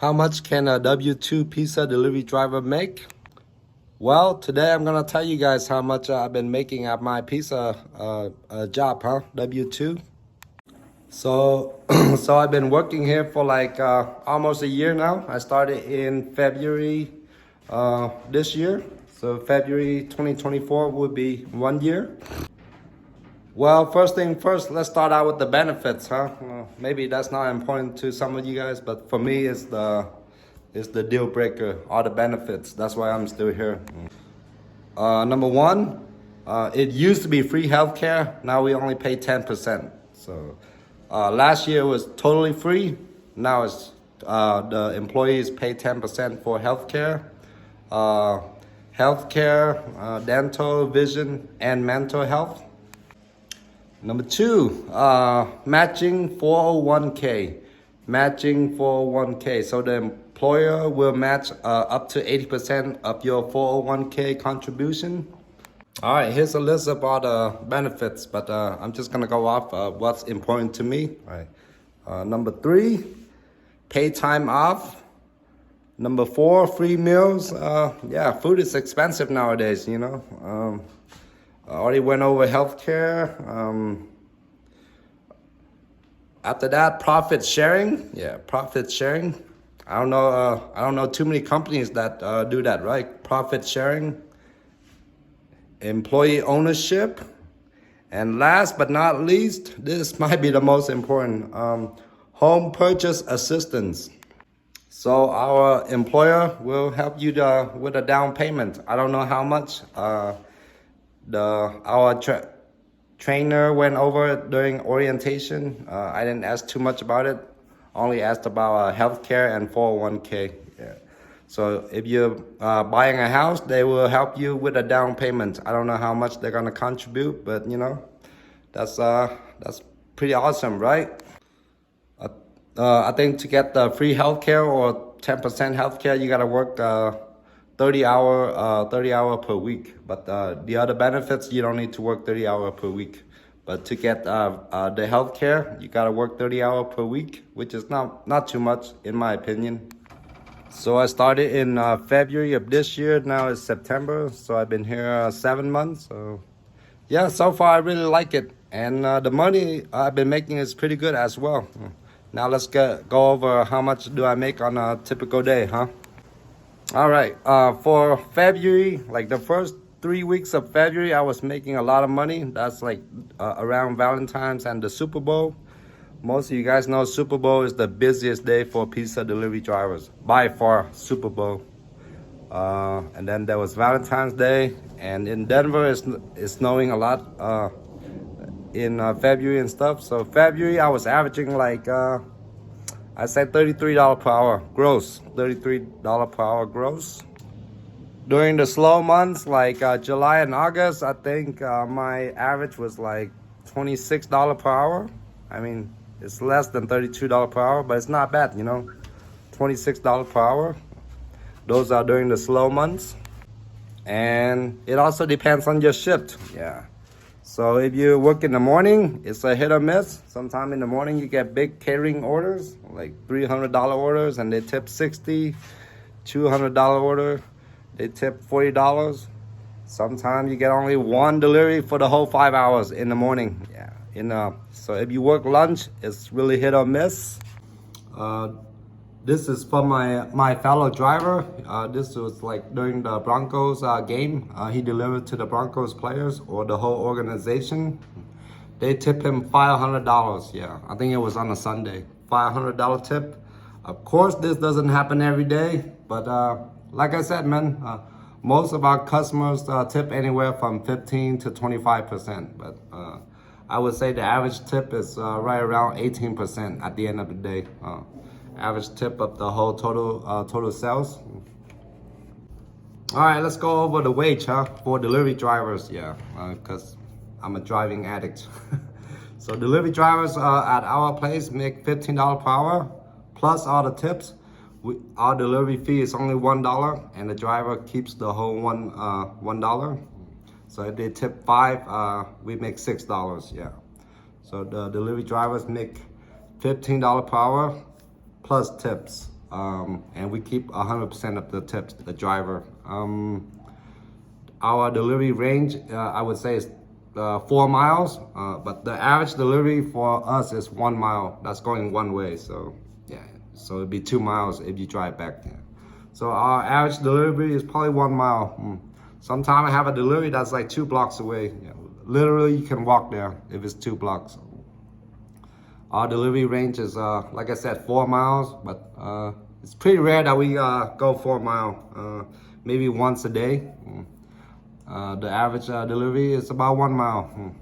How much can a W-2 pizza delivery driver make? Well, today I'm gonna tell you guys how much I've been making at my pizza job, W-2. So, so I've been working here for like almost a year now. I started in February this year. So February 2024 would be 1 year. Well, first thing first, let's start out with the benefits, maybe that's not important to some of you guys, but for me, it's the deal breaker, all the benefits. That's why I'm still here. Number one, it used to be free healthcare. Now we only pay 10%. So last year was totally free. Now it's the employees pay 10% for healthcare, dental, vision, and mental health. Number two, matching 401k. Matching 401k. So the employer will match up to 80% of your 401k contribution. All right, here's a list of all the benefits, but I'm just gonna go off what's important to me. All right. Number three, pay time off. Number four, free meals. Yeah, food is expensive nowadays, you know. I already went over healthcare. After that, profit sharing. Yeah, profit sharing. I don't know too many companies that do that, right? Profit sharing. Employee ownership. And last but not least, this might be the most important, home purchase assistance. So our employer will help you with a down payment. I don't know how much. Our trainer went over it during orientation. I didn't ask too much about it. Only asked about healthcare and 401k. Yeah. So if you're buying a house, they will help you with a down payment. I don't know how much they're gonna contribute, but you know, that's pretty awesome, right? I think to get the free healthcare or 10% healthcare, you gotta work 30 hour per week. But the other benefits, you don't need to work 30 hours per week. But to get the healthcare, you gotta work 30 hours per week, which is not too much in my opinion. So I started in February of this year. Now it's September, so I've been here 7 months. So yeah, so far I really like it, and the money I've been making is pretty good as well. Now let's go over how much do I make on a typical day, All right, for February, like the first 3 weeks of February, I was making a lot of money. That's like around Valentine's and the Super Bowl. Most of you guys know Super Bowl is the busiest day for pizza delivery drivers. By far, Super Bowl. And then there was Valentine's Day. And in Denver, it's snowing a lot in February and stuff. So February, I was averaging like, I said $33 per hour gross. $33 per hour gross. During the slow months, like July and August, I think my average was like $26 per hour. I mean, it's less than $32 per hour, but it's not bad, you know. $26 per hour. Those are during the slow months. And it also depends on your shift. Yeah. So if you work in the morning, it's a hit or miss. Sometime in the morning, you get big catering orders, like $300 orders, and they tip $60. $200 order, they tip $40. Sometimes you get only one delivery for the whole 5 hours in the morning. Yeah. So if you work lunch, it's really hit or miss. This is for my fellow driver. This was like during the Broncos game. He delivered to the Broncos players or the whole organization. They tip him $500. Yeah, I think it was on a Sunday. $500 tip. Of course, this doesn't happen every day, but like I said, man, most of our customers tip anywhere from 15 to 25%. But I would say the average tip is right around 18% at the end of the day. Average tip of the whole total sales. All right, let's go over the wage, for delivery drivers. Yeah, because I'm a driving addict. So delivery drivers at our place make $15 per hour plus all the tips. Our delivery fee is only $1, and the driver keeps the whole $1. So if they tip $5, we make $6. Yeah. So the delivery drivers make $15 per hour plus tips. and we keep 100% of the tips, the driver. Our delivery range, I would say, is 4 miles, but the average delivery for us is 1 mile. That's going one way, so yeah. So it'd be 2 miles if you drive back. Yeah. So our average delivery is probably 1 mile. Sometimes I have a delivery that's like 2 blocks away. Yeah. Literally, you can walk there if it's 2 blocks. Our delivery range is, like I said, 4 miles, but it's pretty rare that we go 4 miles. Maybe once a day. The average delivery is about 1 mile.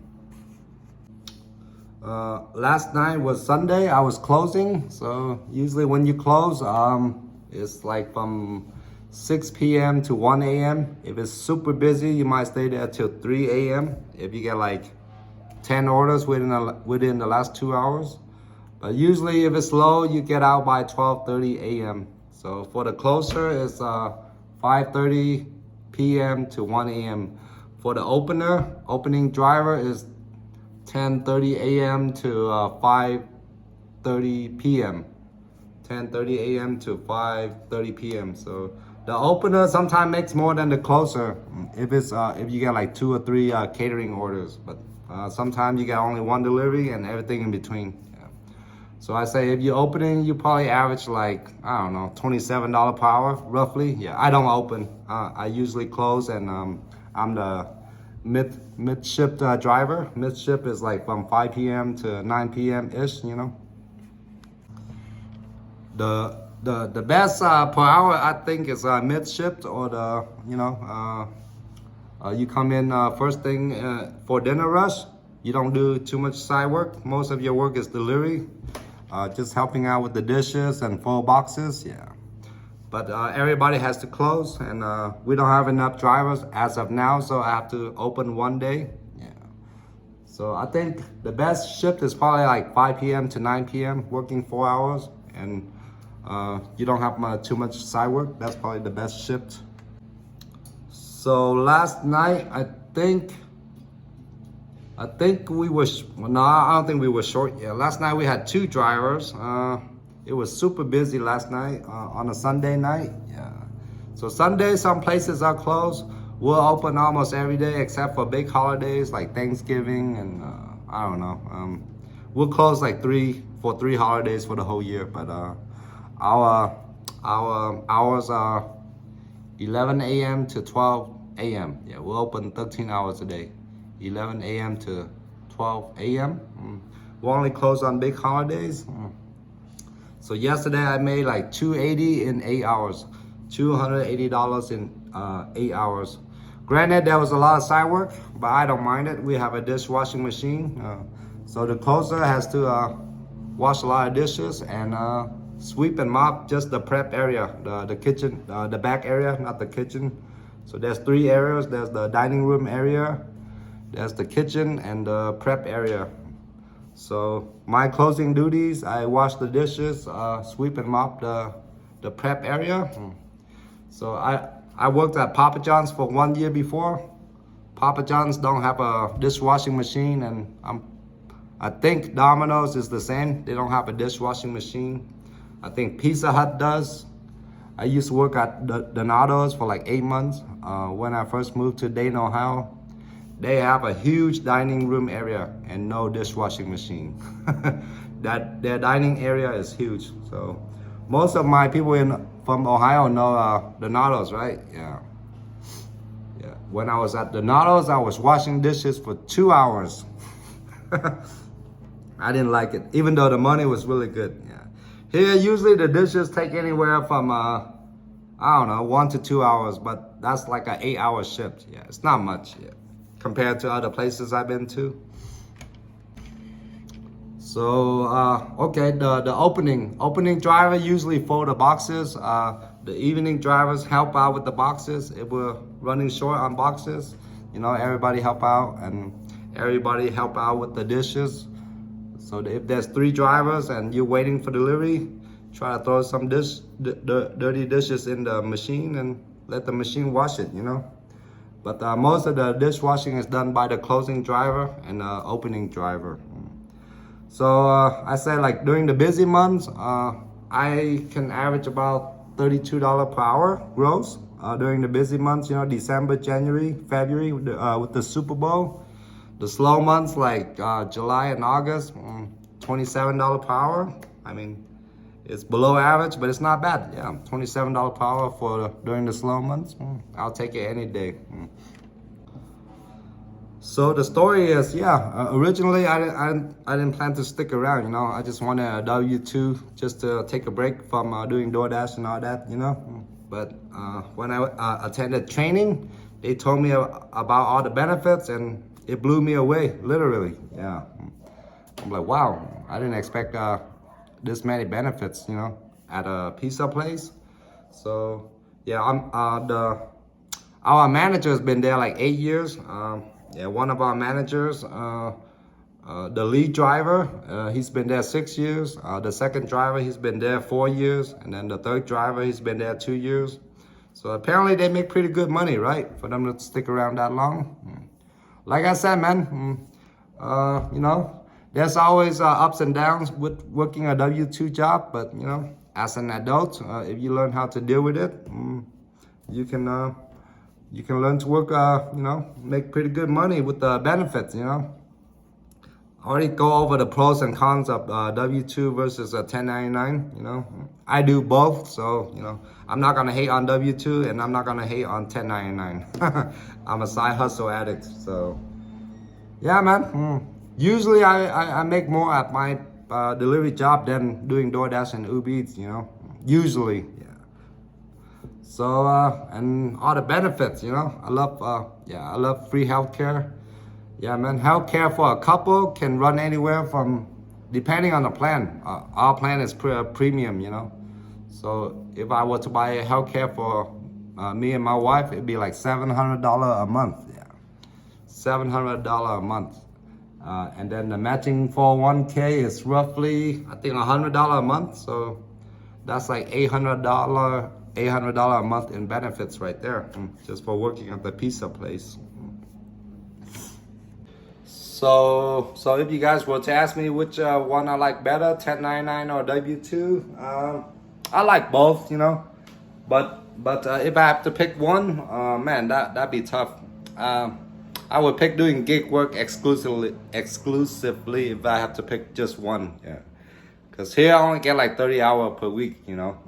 Last night was Sunday. I was closing. So usually when you close, it's like from 6 p.m. to 1 a.m. If it's super busy, you might stay there till 3 a.m. If you get like 10 orders within the last 2 hours. But usually if it's slow, you get out by 12:30 a.m. So for the closer, it's 5:30 p.m. to 1 a.m. For the opening driver is 10:30 a.m. to 5:30 p.m. 10:30 a.m. to 5:30 p.m. So the opener sometimes makes more than the closer if you get like 2 or 3 catering orders. But sometimes you get only 1 delivery and everything in between. So I say if you're opening, you probably average like, I don't know, $27 per hour, roughly. Yeah, I don't open. I usually close, and I'm the mid-shift driver. Mid-shift is like from 5 p.m. to 9 p.m.-ish, you know. The best per hour, I think, is mid-shift, or you come in first thing for dinner rush. You don't do too much side work. Most of your work is delivery. Just helping out with the dishes and full boxes, yeah. But everybody has to close, and we don't have enough drivers as of now, so I have to open one day, yeah. So I think the best shift is probably like 5 p.m. to 9 p.m., working 4 hours, and you don't have too much side work. That's probably the best shift. So last night, I think we were, no, I don't think we were short. Yeah, last night we had 2 drivers. It was super busy last night on a Sunday night. Yeah. So Sunday, some places are closed. We'll open almost every day except for big holidays like Thanksgiving and I don't know. We'll close like 3 holidays for the whole year. But our hours are 11 a.m. to 12 a.m. Yeah, we'll open 13 hours a day. 11 a.m. to 12 a.m. We only close on big holidays. So yesterday I made like $280 in 8 hours. $280 in 8 hours. Granted, there was a lot of side work, but I don't mind it. We have a dishwashing machine. So the closer has to wash a lot of dishes and sweep and mop just the prep area, the kitchen, the back area, not the kitchen. So there's 3 areas. There's the dining room area, there's the kitchen, and the prep area. So my closing duties, I wash the dishes, sweep and mop the prep area. So I worked at Papa John's for 1 year before. Papa John's don't have a dishwashing machine, and I think Domino's is the same. They don't have a dishwashing machine. I think Pizza Hut does. I used to work at Donato's for like 8 months when I first moved to Dayton, Ohio. They have a huge dining room area and no dishwashing machine. Their dining area is huge. So most of my people from Ohio know Donato's, right? Yeah. Yeah. When I was at Donato's, I was washing dishes for 2 hours. I didn't like it, even though the money was really good. Yeah. Here, usually the dishes take anywhere from, I don't know, 1 to 2 hours, but that's like an 8-hour shift. Yeah, it's not much, yeah, compared to other places I've been to. So, okay, the opening driver usually fold the boxes. The evening drivers help out with the boxes. If we're running short on boxes, you know, everybody help out, and everybody help out with the dishes. So if there's 3 drivers and you're waiting for delivery, try to throw some dirty dishes in the machine and let the machine wash it, you know. But most of the dishwashing is done by the closing driver and the opening driver. So I say, like, during the busy months, I can average about $32 per hour gross during the busy months, you know, December, January, February with the Super Bowl. The slow months like July and August, $27 per hour. I mean, it's below average, but it's not bad. Yeah, $27 per hour for during the slow months. I'll take it any day. So the story is, yeah, originally I didn't plan to stick around, you know. I just wanted a W-2 just to take a break from doing DoorDash and all that, you know. But when I attended training, they told me about all the benefits and it blew me away, literally, yeah. I'm like, wow, I didn't expect this many benefits, you know, at a pizza place. So yeah, our manager has been there like 8 years. Yeah, one of our managers, the lead driver, he's been there 6 years. The second driver, he's been there 4 years. And then the third driver, he's been there 2 years. So apparently they make pretty good money, right? For them to stick around that long. Like I said, man, you know, there's always ups and downs with working a W-2 job. But, you know, as an adult, if you learn how to deal with it, you can learn to work, you know, make pretty good money with the benefits, you know. I already go over the pros and cons of W-2 versus 1099, you know. I do both, so, you know, I'm not going to hate on W-2 and I'm not going to hate on 1099. I'm a side hustle addict, so. Yeah, man. Usually I make more at my delivery job than doing DoorDash and Uber Eats, you know. Usually, yeah. So, and all the benefits, you know, I love free healthcare. Yeah, man, healthcare for a couple can run anywhere from, depending on the plan. Our plan is premium, you know. So if I were to buy healthcare for me and my wife, it'd be like $700 a month, yeah. $700 a month. And then the matching 401k is roughly, I think $100 a month. So that's like $800 a month in benefits right there, just for working at the pizza place. So if you guys were to ask me which one I like better, 1099 or W-2, I like both, you know. But if I have to pick one, man, that'd be tough. I would pick doing gig work exclusively if I have to pick just one, yeah. Cause here I only get like 30 hours per week, you know.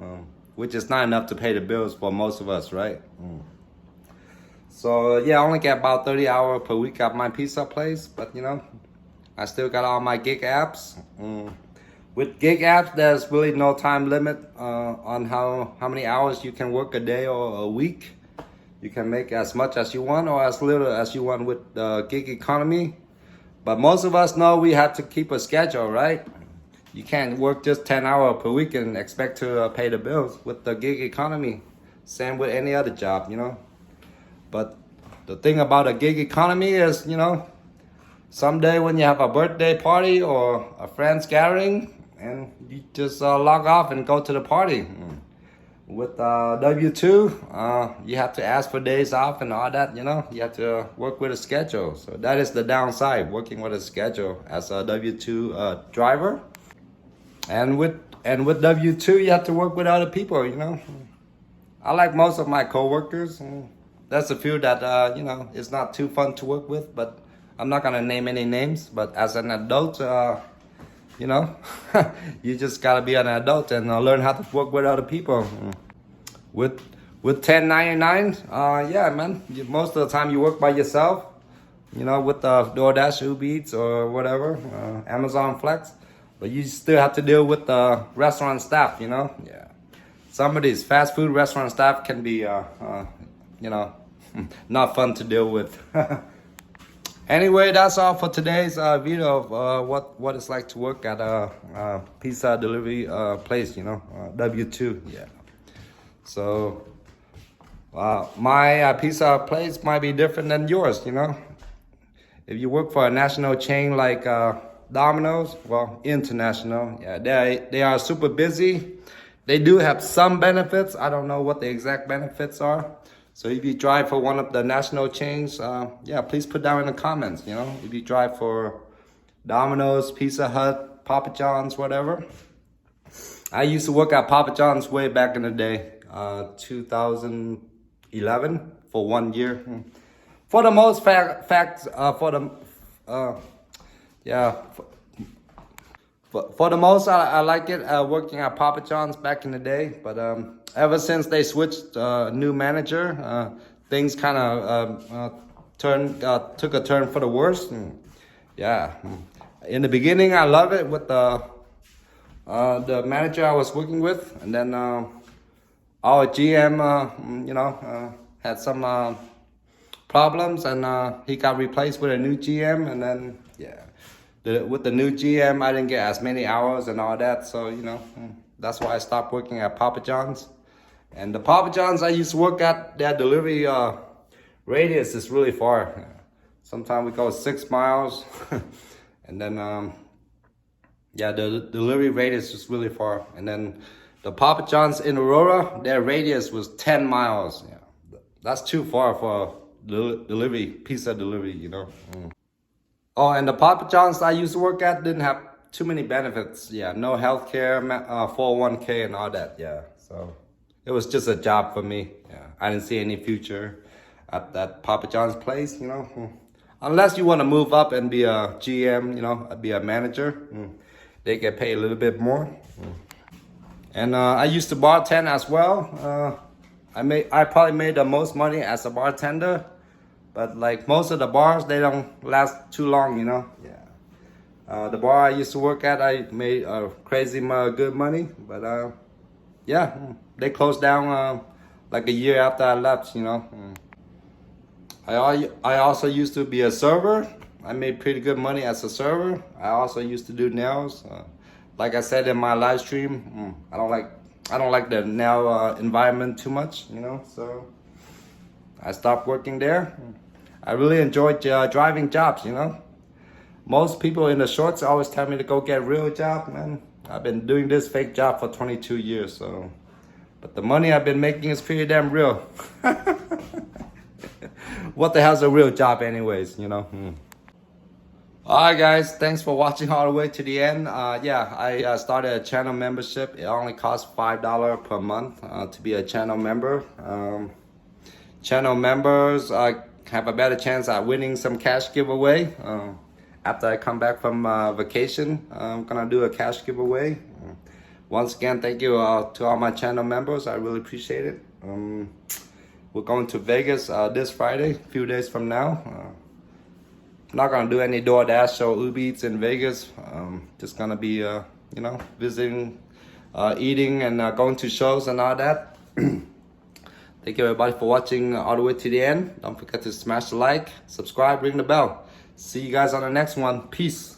Which is not enough to pay the bills for most of us, right? So yeah, I only get about 30 hours per week at my pizza place, but you know, I still got all my gig apps. With gig apps, there's really no time limit on how many hours you can work a day or a week. You can make as much as you want or as little as you want with the gig economy. But most of us know we have to keep a schedule, right? You can't work just 10 hours per week and expect to pay the bills with the gig economy. Same with any other job, you know. But the thing about a gig economy is, you know, someday when you have a birthday party or a friend's gathering, and you just log off and go to the party. With W-2, you have to ask for days off and all that, you know. You have to work with a schedule. So that is the downside, working with a schedule as a W-2 driver. And with W-2, you have to work with other people, you know. I like most of my coworkers. There's a few that, you know, it's not too fun to work with, but I'm not going to name any names. But as an adult, you know, you just got to be an adult and learn how to work with other people. With 1099, yeah, man, most of the time you work by yourself, you know, with DoorDash, Uber Eats, or whatever, Amazon Flex. But you still have to deal with the restaurant staff, you know? Yeah. Some of these fast food restaurant staff can be, you know, not fun to deal with. Anyway, that's all for today's video of what it's like to work at a pizza delivery place, you know, W-2, yeah. So, my pizza place might be different than yours, you know. If you work for a national chain like Domino's, well, international, yeah, they are super busy. They do have some benefits. I don't know what the exact benefits are. So if you drive for one of the national chains, yeah, please put down in the comments, you know, if you drive for Domino's, Pizza Hut, Papa John's, whatever. I used to work at Papa John's way back in the day, 2011 for 1 year. For the most yeah, for the most, I like it working at Papa John's back in the day. But ever since they switched new manager, things kind of took a turn for the worse. And yeah, in the beginning, I love it with the manager I was working with, and then our GM, had some problems, and he got replaced with a new GM, and then yeah. With the new GM, I didn't get as many hours and all that, so that's why I stopped working at Papa John's. And the Papa John's I used to work at, their delivery radius is really far. Sometimes we go 6 miles, and then the delivery radius is really far. And then the Papa John's in Aurora, their radius was 10 miles. Yeah, that's too far for delivery, pizza delivery, Oh, and the Papa John's I used to work at didn't have too many benefits. Yeah, no healthcare, 401k and all that. Yeah, so it was just a job for me. Yeah, I didn't see any future at that Papa John's place, Unless you want to move up and be a GM, be a manager. They get paid a little bit more. And I used to bartend as well. I probably made the most money as a bartender. But like most of the bars, they don't last too long, Yeah. The bar I used to work at, I made crazy good money. But yeah, they closed down like a year after I left, I also used to be a server. I made pretty good money as a server. I also used to do nails. Like I said in my live stream, I don't like the nail environment too much, So I stopped working there. I really enjoyed driving jobs, Most people in the shorts always tell me to go get a real job, man. I've been doing this fake job for 22 years, so. But the money I've been making is pretty damn real. What the hell's a real job anyways, Alright guys, thanks for watching all the way to the end. I started a channel membership. It only costs $5 per month to be a channel member. Channel members have a better chance at winning some cash giveaway. After I come back from vacation, I'm gonna do a cash giveaway. Once again, thank you to all my channel members. I really appreciate it. We're going to Vegas this Friday, a few days from now. Not gonna do any DoorDash or Uber Eats in Vegas. Just gonna be, visiting, eating, and going to shows and all that. Thank you everybody for watching all the way to the end. Don't forget to smash the like, subscribe, ring the bell. See you guys on the next one. Peace.